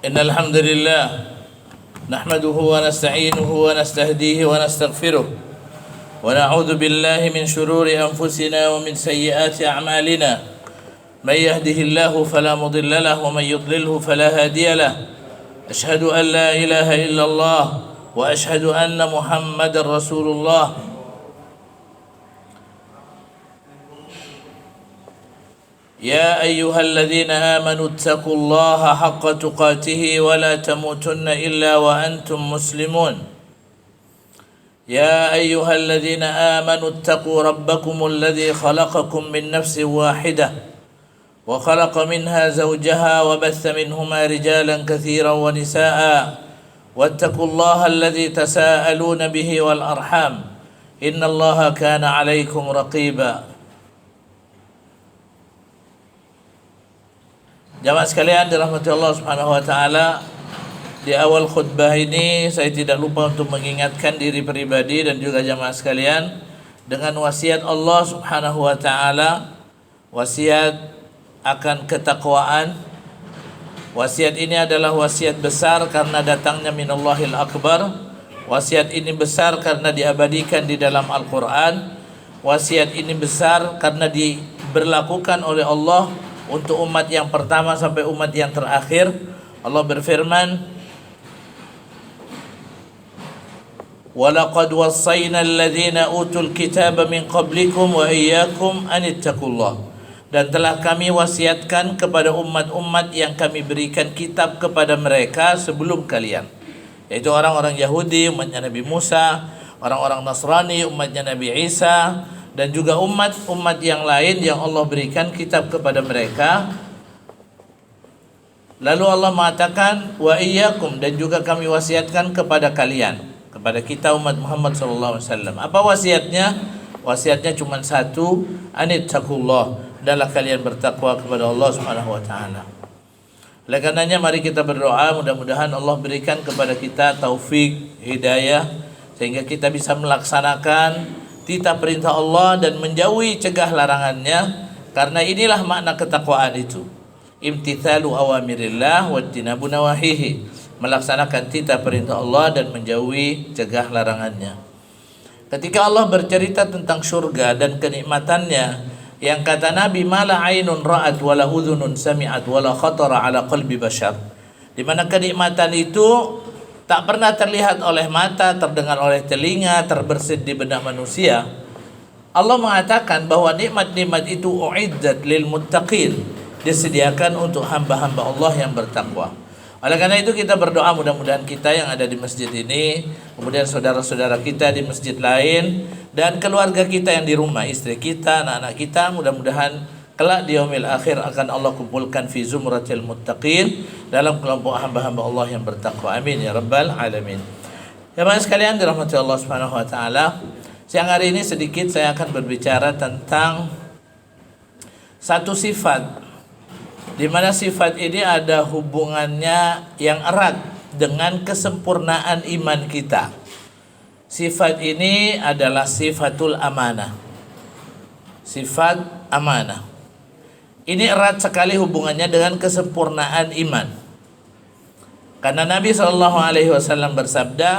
إن الحمد لله نحمده ونستعينه ونستهديه ونستغفره ونعوذ بالله من شرور أنفسنا ومن سيئات أعمالنا من يهده الله فلا مضل له ومن يضلله فلا هادي له أشهد أن لا إله إلا الله وأشهد أن محمد رسول الله يا أيها الذين آمنوا اتقوا الله حق تقاته ولا تموتن إلا وأنتم مسلمون يا أيها الذين آمنوا اتقوا ربكم الذي خلقكم من نفس واحدة وخلق منها زوجها وبث منهما رجالا كثيرا ونساء واتقوا الله الذي تساءلون به والأرحام إن الله كان عليكم رقيبا. Jamaah sekalian dirahmati Allah Subhanahu wa taala, di awal khutbah ini saya tidak lupa untuk mengingatkan diri pribadi dan juga jamaah sekalian dengan wasiat Allah Subhanahu wa taala, wasiat akan ketakwaan. Wasiat ini adalah wasiat besar karena datangnya minallahil akbar. Wasiat ini besar karena diabadikan di dalam Al-Qur'an. Wasiat ini besar karena diberlakukan oleh Allah untuk umat yang pertama sampai umat yang terakhir. Allah berfirman, وَلَقَدْ وَصَّيْنَا الَّذِينَ أُوتُوا الْكِتَابَ مِنْ قَبْلِكُمْ وَإِيَّاكُمْ أَنِ اتَّقُوا اللَّهَ. Dan telah kami wasiatkan kepada umat-umat yang kami berikan kitab kepada mereka sebelum kalian, yaitu orang-orang Yahudi, umatnya Nabi Musa, orang-orang Nasrani, umatnya Nabi Isa, dan juga umat-umat yang lain yang Allah berikan kitab kepada mereka. Lalu Allah mengatakan wa iyyakum, dan juga kami wasiatkan kepada kalian, kepada kita umat Muhammad sallallahu alaihi wasallam. Apa wasiatnya? Wasiatnya cuma satu, anittaqullah, adalah kalian bertakwa kepada Allah Subhanahu wa taala. Oleh karenanya mari kita berdoa, mudah-mudahan Allah berikan kepada kita taufik, hidayah, sehingga kita bisa melaksanakan titah perintah Allah dan menjauhi cegah larangannya, karena inilah makna ketakwaan itu. Imtithalu awamirillah wa tinabu nawahihi, melaksanakan titah perintah Allah dan menjauhi cegah larangannya. Ketika Allah bercerita tentang surga dan kenikmatannya, yang kata Nabi, mala ainun ra'at wala udhunun sami'at wala khatara ala qalbi bashar, di mana kenikmatan itu tak pernah terlihat oleh mata, terdengar oleh telinga, terbersit di benak manusia. Allah mengatakan bahwa nikmat-nikmat itu uiddat lil muttaqin, disediakan untuk hamba-hamba Allah yang bertakwa. Oleh karena itu kita berdoa, mudah-mudahan kita yang ada di masjid ini, kemudian saudara-saudara kita di masjid lain, dan keluarga kita yang di rumah, istri kita, anak-anak kita, mudah-mudahan kelak di yaumil akhir akan Allah kumpulkan fi zumratil muttaqin, dalam kelompok hamba-hamba Allah yang bertakwa. Amin ya rabbal alamin. Jemaah sekalian dirahmati Allah Subhanahu wa taala, siang hari ini sedikit saya akan berbicara tentang satu sifat, di mana sifat ini ada hubungannya yang erat dengan kesempurnaan iman kita. Sifat ini adalah sifatul amanah. Sifat amanah ini erat sekali hubungannya dengan kesempurnaan iman. Karena Nabi SAW bersabda,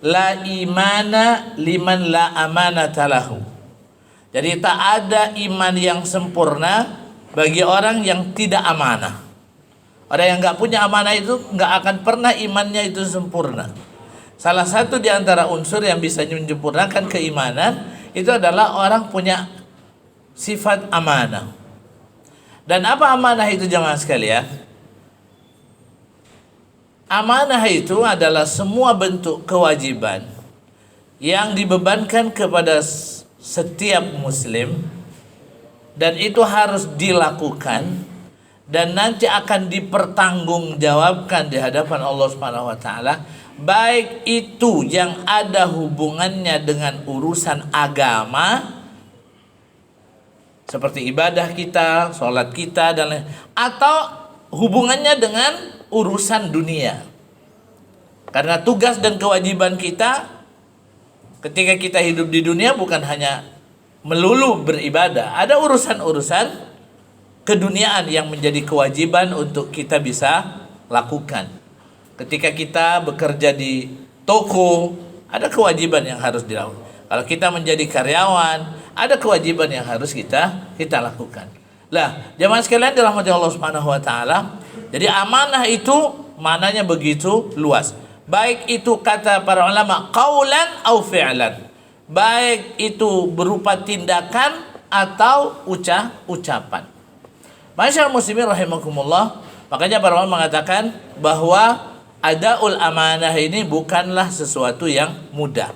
la imana liman la amanata lahu. Jadi tak ada iman yang sempurna bagi orang yang tidak amanah. Orang yang gak punya amanah itu gak akan pernah imannya itu sempurna. Salah satu di antara unsur yang bisa menyempurnakan keimanan itu adalah orang punya sifat amanah. Dan apa amanah itu jamaah sekalian? Amanah itu adalah semua bentuk kewajiban yang dibebankan kepada setiap muslim, dan itu harus dilakukan dan nanti akan dipertanggungjawabkan di hadapan Allah Subhanahu wa taala, baik itu yang ada hubungannya dengan urusan agama seperti ibadah kita, sholat kita dan lain, atau hubungannya dengan urusan dunia. Karena tugas dan kewajiban kita ketika kita hidup di dunia bukan hanya melulu beribadah, ada urusan-urusan keduniaan yang menjadi kewajiban untuk kita bisa lakukan. Ketika kita bekerja di toko, ada kewajiban yang harus dilakukan. Kalau kita menjadi karyawan, ada kewajiban yang harus kita lakukan. Lah, jemaah sekalian dirahmati Allah Subhanahu wa taala, jadi amanah itu maknanya begitu luas. Baik itu kata para ulama qaulan au fi'lan. Baik itu berupa tindakan atau ucapan. Masyaallah muslimin rahimakumullah, makanya para ulama mengatakan bahwa adaul amanah ini bukanlah sesuatu yang mudah.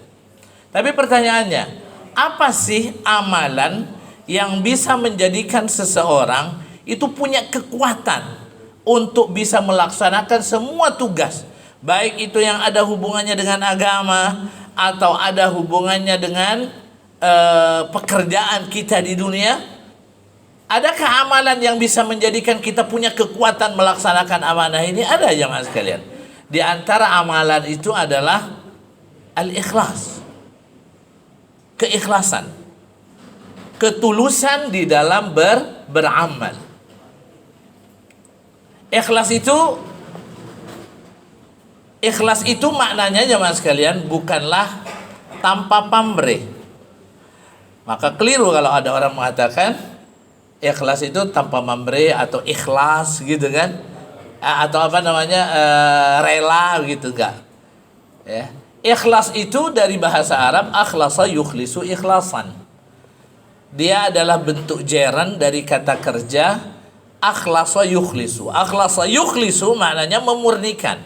Tapi pertanyaannya, apa sih amalan yang bisa menjadikan seseorang itu punya kekuatan untuk bisa melaksanakan semua tugas, baik itu yang ada hubungannya dengan agama atau ada hubungannya dengan pekerjaan kita di dunia? Adakah amalan yang bisa menjadikan kita punya kekuatan melaksanakan amanah ini? Ada, jemaah sekalian. Di antara amalan itu adalah al-ikhlas, keikhlasan, ketulusan di dalam beramal. Ikhlas itu maknanya jemaah sekalian bukanlah tanpa pamrih. Maka keliru kalau ada orang mengatakan ikhlas itu tanpa pamrih atau ikhlas gitu kan, atau apa namanya rela gitu, enggak ya. Ikhlas itu dari bahasa Arab akhlasa yukhlisu ikhlasan. Dia adalah bentuk jeren dari kata kerja akhlasa yukhlisu. Akhlasa yukhlisu maknanya memurnikan.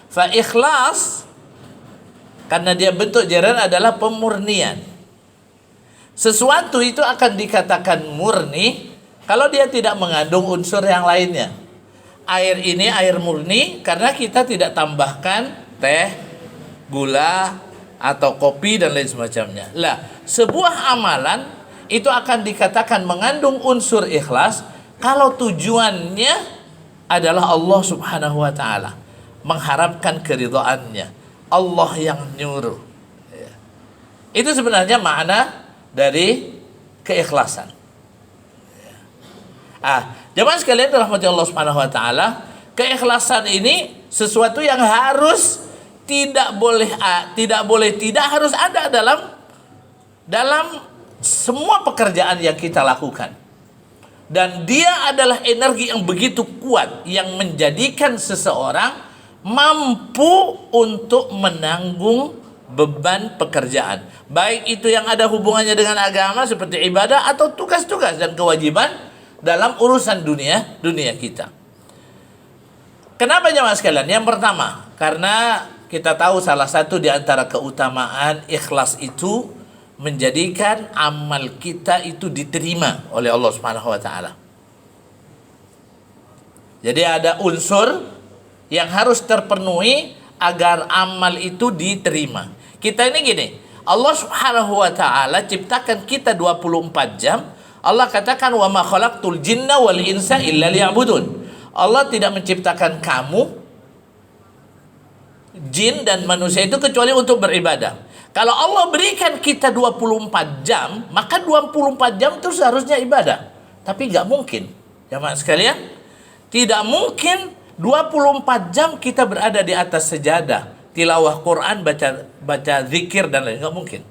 Fa ikhlas karena dia bentuk jeren adalah pemurnian. Sesuatu itu akan dikatakan murni kalau dia tidak mengandung unsur yang lainnya. Air ini air murni karena kita tidak tambahkan teh, gula, atau kopi dan lain semacamnya. Lah, sebuah amalan itu akan dikatakan mengandung unsur ikhlas kalau tujuannya adalah Allah Subhanahu wa taala, mengharapkan keridhaannya, Allah yang nyuruh. Itu sebenarnya makna dari keikhlasan. Jemaah sekalian rahmati Allah Subhanahu wa taala, keikhlasan ini sesuatu yang harus tidak harus ada dalam semua pekerjaan yang kita lakukan. Dan dia adalah energi yang begitu kuat yang menjadikan seseorang mampu untuk menanggung beban pekerjaan, baik itu yang ada hubungannya dengan agama seperti ibadah atau tugas-tugas dan kewajiban dalam urusan dunia kita. Kenapa jemaah sekalian? Yang pertama, karena kita tahu salah satu di antara keutamaan ikhlas itu menjadikan amal kita itu diterima oleh Allah Subhanahu wa taala. Jadi ada unsur yang harus terpenuhi agar amal itu diterima. Kita ini gini, Allah Subhanahu wa taala ciptakan kita 24 jam. Allah katakan wa ma khalaqtul jinna wal insa illa liya'budun. Allah tidak menciptakan kamu jin dan manusia itu kecuali untuk beribadah. Kalau Allah berikan kita 24 jam, maka 24 jam itu seharusnya ibadah. Tapi nggak mungkin, jemaah sekalian, tidak mungkin 24 jam kita berada di atas sejadah, tilawah Quran, baca zikir dan lain, nggak mungkin.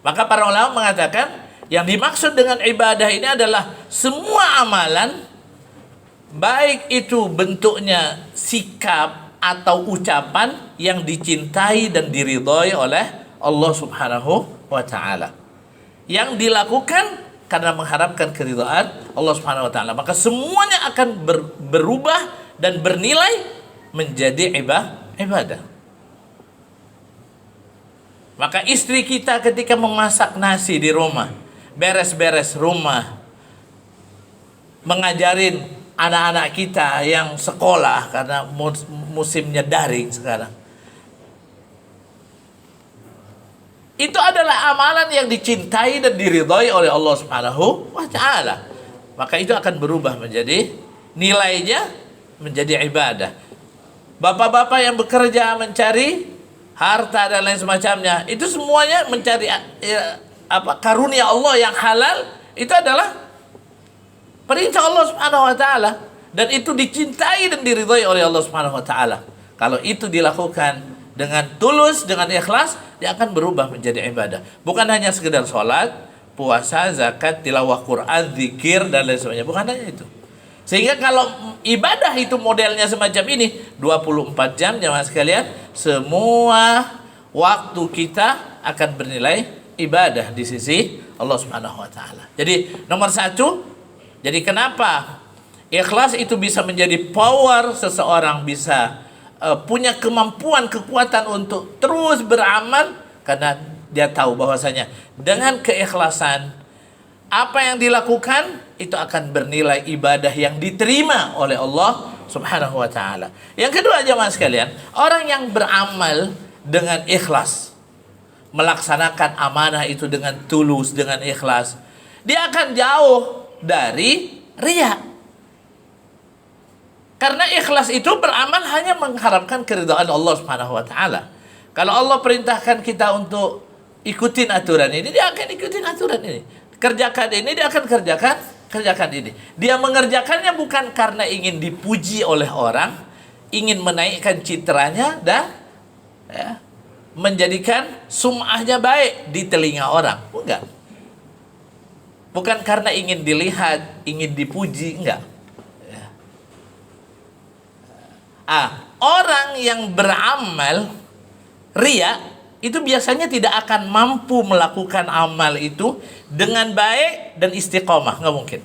Maka para ulama mengatakan yang dimaksud dengan ibadah ini adalah semua amalan, baik itu bentuknya sikap atau ucapan yang dicintai dan diridhoi oleh Allah Subhanahu wa taala, yang dilakukan karena mengharapkan keridhaan Allah Subhanahu wa taala, maka semuanya akan berubah dan bernilai menjadi ibadah. Maka istri kita ketika memasak nasi di rumah, beres-beres rumah, mengajarin anak-anak kita yang sekolah karena musimnya daring sekarang, itu adalah amalan yang dicintai dan diridhoi oleh Allah Subhanahu wa taala. Maka itu akan berubah menjadi nilainya menjadi ibadah. Bapak-bapak yang bekerja mencari harta dan lain semacamnya, itu semuanya mencari karunia Allah yang halal, itu adalah perintah Allah Subhanahu wa taala. dan itu dicintai dan diridhai oleh Allah Subhanahu wa taala. Kalau itu dilakukan dengan tulus, dengan ikhlas, dia akan berubah menjadi ibadah. Bukan hanya sekedar sholat, puasa, zakat, tilawah Quran, zikir dan lain sebagainya. Bukan hanya itu. Sehingga kalau ibadah itu modelnya semacam ini, 24 jam jamaah sekalian, semua waktu kita akan bernilai ibadah di sisi Allah Subhanahu wa taala. Jadi nomor satu, jadi kenapa ikhlas itu bisa menjadi power seseorang bisa punya kemampuan, kekuatan untuk terus beramal, karena dia tahu bahwasanya dengan keikhlasan apa yang dilakukan itu akan bernilai ibadah yang diterima oleh Allah Subhanahu wa taala. Yang kedua jemaah sekalian, orang yang beramal dengan ikhlas, melaksanakan amanah itu dengan tulus, dengan ikhlas, dia akan jauh dari riya. Karena ikhlas itu beramal hanya mengharapkan keridhaan Allah Subhanahu wa taala. Kalau Allah perintahkan kita untuk ikutin aturan ini, dia akan ikutin aturan ini. Kerjakan ini, dia akan kerjakan ini. Dia mengerjakannya bukan karena ingin dipuji oleh orang, ingin menaikkan citranya dan menjadikan sum'ahnya baik di telinga orang. Enggak. Bukan karena ingin dilihat, ingin dipuji, enggak. Orang yang beramal riya itu biasanya tidak akan mampu melakukan amal itu dengan baik dan istiqomah, nggak mungkin.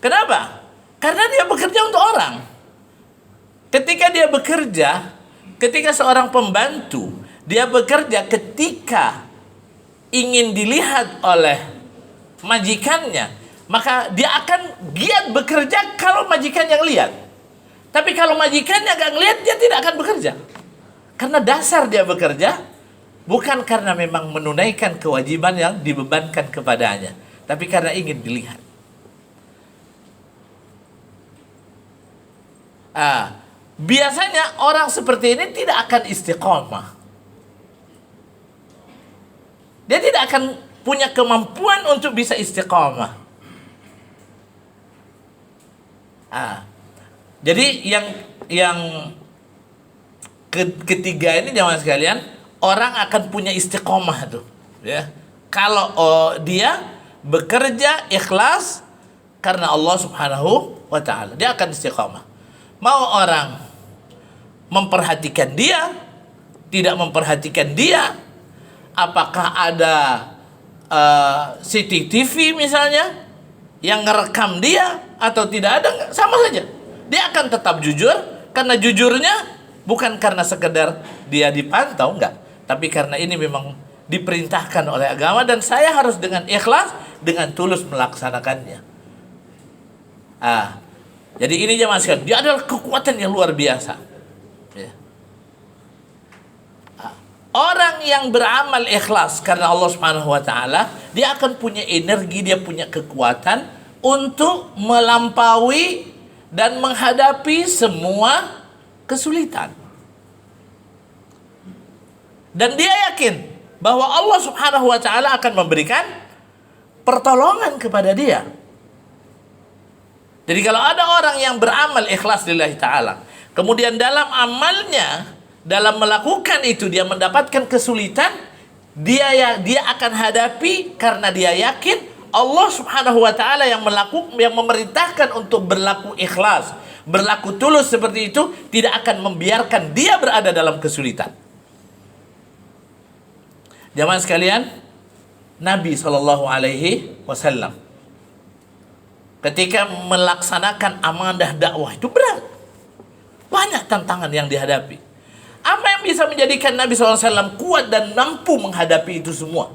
Kenapa? Karena dia bekerja untuk orang. Ketika dia bekerja, ketika seorang pembantu, dia bekerja ketika ingin dilihat oleh majikannya, maka dia akan giat bekerja kalau majikan yang lihat. Tapi kalau majikannya gak ngelihat, dia tidak akan bekerja. Karena dasar dia bekerja bukan karena memang menunaikan kewajiban yang dibebankan kepadanya, tapi karena ingin dilihat. Biasanya orang seperti ini tidak akan istiqomah. Dia tidak akan punya kemampuan untuk bisa istiqomah. Jadi yang ketiga ini jemaah sekalian, orang akan punya istiqomah tuh, ya. Kalau dia bekerja ikhlas karena Allah Subhanahu wa taala, dia akan istiqomah. Mau orang memperhatikan dia, tidak memperhatikan dia, apakah ada CCTV misalnya yang ngerekam dia atau tidak ada, sama saja. Dia akan tetap jujur, karena jujurnya bukan karena sekedar dia dipantau, enggak, tapi karena ini memang diperintahkan oleh agama dan saya harus dengan ikhlas, dengan tulus melaksanakannya. Jadi ini jemaah sekalian, dia adalah kekuatan yang luar biasa. Ya. Orang yang beramal ikhlas karena Allah Subhanahu wa taala, dia akan punya energi, dia punya kekuatan untuk melampaui dan menghadapi semua kesulitan. Dan dia yakin bahwa Allah Subhanahu wa taala akan memberikan pertolongan kepada dia. Jadi kalau ada orang yang beramal ikhlas lillahi ta'ala, kemudian dalam amalnya, dalam melakukan itu dia mendapatkan kesulitan, dia akan hadapi karena dia yakin Allah Subhanahu wa taala yang memerintahkan untuk berlaku ikhlas, berlaku tulus seperti itu, tidak akan membiarkan dia berada dalam kesulitan. Jamaah sekalian, Nabi SAW ketika melaksanakan amanah dakwah itu berat. Banyak tantangan yang dihadapi. Apa yang bisa menjadikan Nabi SAW kuat dan mampu menghadapi itu semua?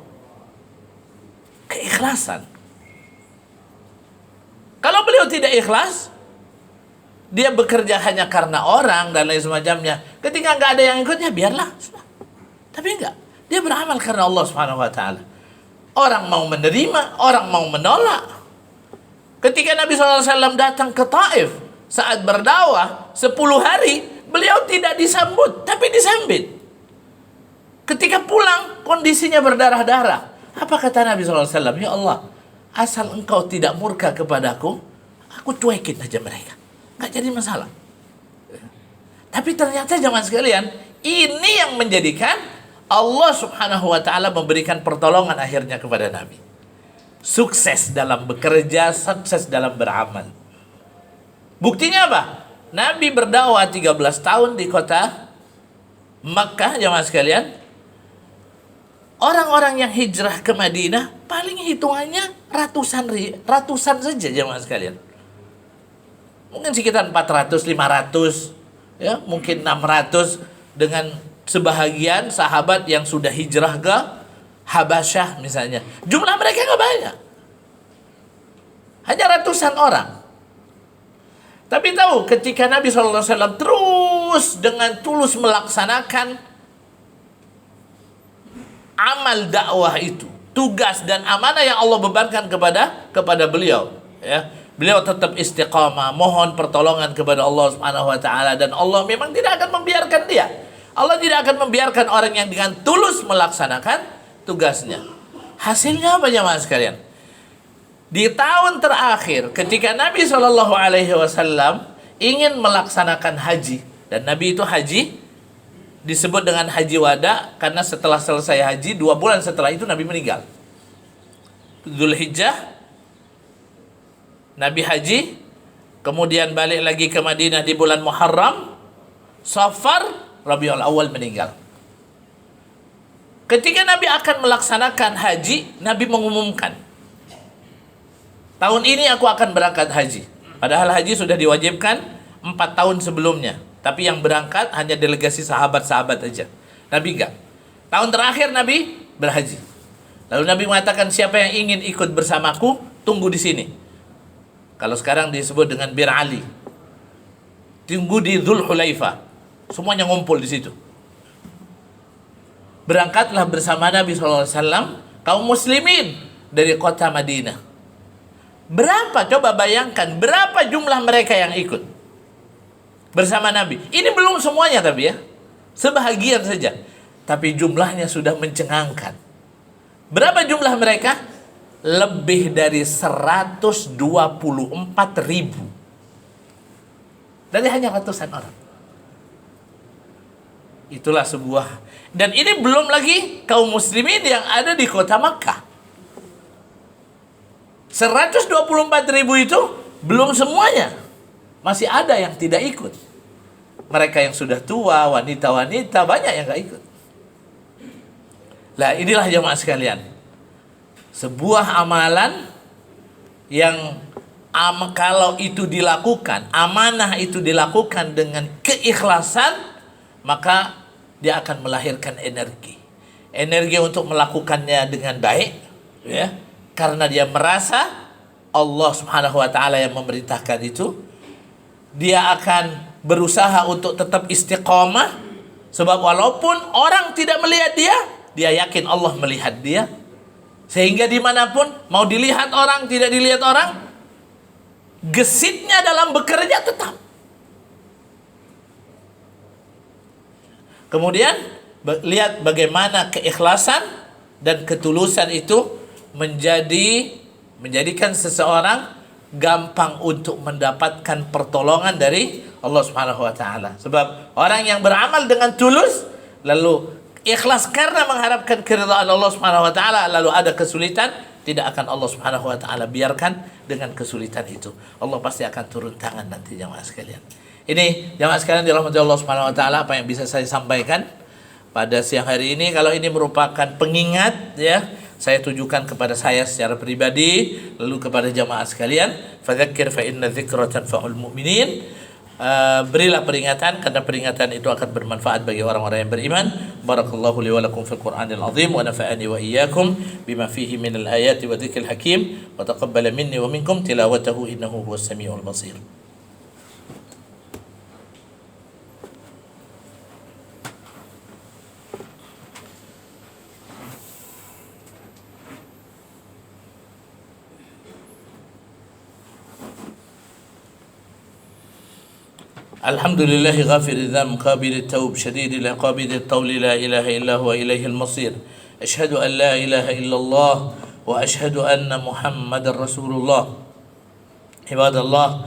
Keikhlasan. Kalau beliau tidak ikhlas, dia bekerja hanya karena orang dan lain semacamnya. Ketika nggak ada yang ikutnya, biarlah. Tapi enggak. Dia beramal karena Allah Subhanahu wa taala. Orang mau menerima, orang mau menolak. Ketika Nabi SAW datang ke Taif saat berdakwah 10 hari, beliau tidak disambut, tapi disambit. Ketika pulang, kondisinya berdarah-darah. Apa kata Nabi SAW? Ya Allah, asal engkau tidak murka kepadaku, aku cuekin aja mereka, nggak jadi masalah. Tapi ternyata jemaah sekalian, ini yang menjadikan Allah Subhanahu wa taala memberikan pertolongan akhirnya kepada Nabi. Sukses dalam bekerja, sukses dalam beramal. Buktinya apa? Nabi berdakwah 13 tahun di kota Makkah, jemaah sekalian. Orang-orang yang hijrah ke Madinah paling hitungannya ratusan saja, jemaah sekalian. Mungkin sekitar 400, 500, ya, mungkin 600, dengan sebahagian sahabat yang sudah hijrah ke Habasyah misalnya. Jumlah mereka nggak banyak, hanya ratusan orang. Tapi tahu, ketika Nabi SAW terus dengan tulus melaksanakan amal dakwah itu, tugas dan amanah yang Allah bebankan kepada beliau, ya, beliau tetap istiqamah, mohon pertolongan kepada Allah Subhanahu wa taala, dan Allah memang tidak akan membiarkan dia. Allah tidak akan membiarkan orang yang dengan tulus melaksanakan tugasnya. Hasilnya apa jemaah sekalian? Di tahun terakhir ketika Nabi SAW ingin melaksanakan haji, dan Nabi itu haji disebut dengan haji wada karena setelah selesai haji 2 bulan setelah itu Nabi meninggal. Dzulhijjah Nabi haji, kemudian balik lagi ke Madinah di bulan Muharram, Safar, Rabiul Awal meninggal. Ketika Nabi akan melaksanakan haji, Nabi mengumumkan, tahun ini aku akan berangkat haji. Padahal haji sudah diwajibkan 4 tahun sebelumnya, tapi yang berangkat hanya delegasi sahabat-sahabat aja. Nabi enggak. Tahun terakhir Nabi berhaji. Lalu Nabi mengatakan, siapa yang ingin ikut bersamaku, tunggu di sini. Kalau sekarang disebut dengan Bir Ali. Tunggu di Dzul Hulaifah. Semuanya ngumpul di situ. Berangkatlah bersama Nabi SAW kaum muslimin dari kota Madinah. Berapa, coba bayangkan, berapa jumlah mereka yang ikut bersama Nabi? Ini belum semuanya tapi ya, sebahagian saja. Tapi jumlahnya sudah mencengangkan. Berapa jumlah mereka? Lebih dari 124.000. Dari hanya ratusan orang. Itulah sebuah, dan ini belum lagi kaum muslimin yang ada di kota Makkah. 124.000 itu belum semuanya, masih ada yang tidak ikut. Mereka yang sudah tua, wanita-wanita, banyak yang gak ikut. Lah inilah jemaah sekalian, sebuah amalan yang kalau itu dilakukan, amanah itu dilakukan dengan keikhlasan, maka dia akan melahirkan energi untuk melakukannya dengan baik, ya, karena dia merasa Allah Subhanahu wa taala yang memerintahkan itu. Dia akan berusaha untuk tetap istiqamah, sebab walaupun orang tidak melihat dia yakin Allah melihat dia, sehingga dimanapun, mau dilihat orang, tidak dilihat orang, gesitnya dalam bekerja tetap. Kemudian lihat bagaimana keikhlasan dan ketulusan itu menjadikan seseorang gampang untuk mendapatkan pertolongan dari Allah Subhanahu wa taala. Sebab orang yang beramal dengan tulus lalu ikhlas karena mengharapkan keridhaan Allah Subhanahu wa taala, lalu ada kesulitan, tidak akan Allah Subhanahu wa taala biarkan dengan kesulitan itu. Allah pasti akan turun tangan nanti jemaah sekalian. Ini jemaah sekalian dirahmati Allah Subhanahu wa taala, apa yang bisa saya sampaikan pada siang hari ini. Kalau ini merupakan pengingat, ya, saya tujukan kepada saya secara pribadi, lalu kepada jemaah sekalian, fadzakir fa inna dzikra tanfa'ul mu'minin. Berilah peringatan, karena peringatan itu akan bermanfaat bagi orang-orang yang beriman. Barakallahu li wa lakum fil Qur'anil azim wa nafa'ani wa iyyakum bima fihi minal ayati wa dzikril hakim wa taqabbala minni wa minkum tilawatahu innahu huwas samiul basir. الحمد لله غافر الذنب قابل التوب شديد العقاب ذي الطول لا إله إلا هو إليه المصير أشهد أن لا إله إلا الله وأشهد أن محمد رسول الله عباد الله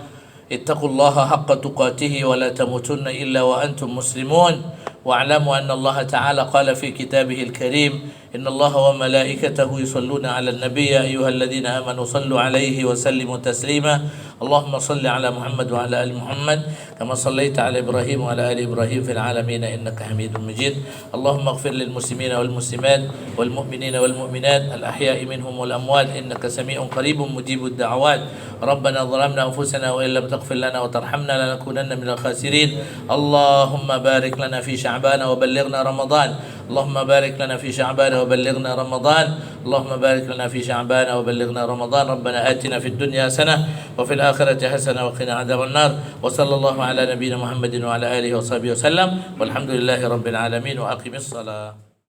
اتقوا الله حق تقاته ولا تموتن إلا وأنتم مسلمون واعلموا أن الله تعالى قال في كتابه الكريم إن الله وملائكته يصلون على النبي يا أيها الذين آمنوا صلوا عليه وسلموا تسليما اللهم صل على محمد وعلى آل محمد كما صليت على إبراهيم وعلى آل إبراهيم في العالمين إنك حميد مجيد اللهم اغفر للمسلمين والمسلمات والمؤمنين والمؤمنات الأحياء منهم والأموات إنك سميع قريب مجيب الدعوات ربنا ظلمنا أنفسنا وإن لم تغفر لنا وترحمنا لنكونن من الخاسرين اللهم بارك لنا في شعبان وبلغنا رمضان اللهم بارك لنا في شعبان وبلغنا رمضان اللهم بارك لنا في شعبان وبلغنا رمضان ربنا آتنا في الدنيا حسنة وفي الآخرة حسنة وقنا عذاب النار وصلى الله على نبينا محمد وعلى آله وصحبه وسلم والحمد لله رب العالمين وأقم الصلاة.